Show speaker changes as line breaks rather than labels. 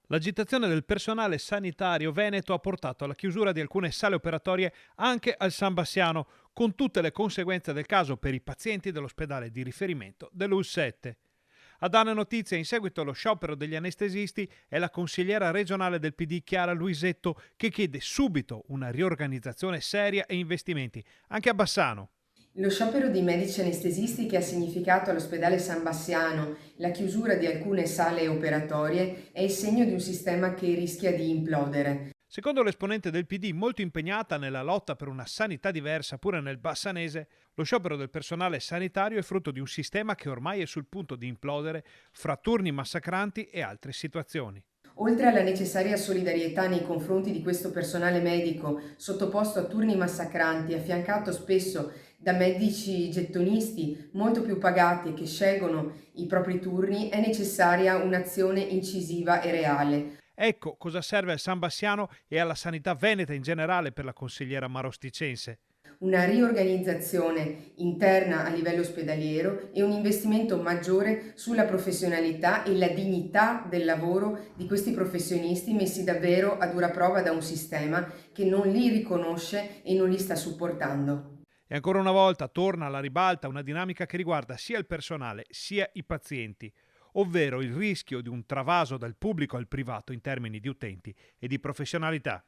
L'agitazione del personale sanitario veneto ha portato alla chiusura di alcune sale operatorie anche al San Bassiano, con tutte le conseguenze del caso per i pazienti dell'ospedale di riferimento dell'Ul7. A dare notizia in seguito allo sciopero degli anestesisti è la consigliera regionale del PD Chiara Luisetto, che chiede subito una riorganizzazione seria e investimenti, anche a Bassano.
Lo sciopero dei medici anestesisti che ha significato all'ospedale San Bassiano la chiusura di alcune sale operatorie è il segno di un sistema che rischia di implodere.
Secondo l'esponente del PD, molto impegnata nella lotta per una sanità diversa pure nel bassanese, lo sciopero del personale sanitario è frutto di un sistema che ormai è sul punto di implodere fra turni massacranti e altre situazioni.
Oltre alla necessaria solidarietà nei confronti di questo personale medico sottoposto a turni massacranti, affiancato spesso da medici gettonisti molto più pagati che scelgono i propri turni, è necessaria un'azione incisiva e reale.
Ecco cosa serve al San Bassiano e alla sanità veneta in generale per la consigliera marosticense.
Una riorganizzazione interna a livello ospedaliero e un investimento maggiore sulla professionalità e la dignità del lavoro di questi professionisti messi davvero a dura prova da un sistema che non li riconosce e non li sta supportando.
E ancora una volta torna alla ribalta una dinamica che riguarda sia il personale sia i pazienti, ovvero il rischio di un travaso dal pubblico al privato in termini di utenti e di professionalità.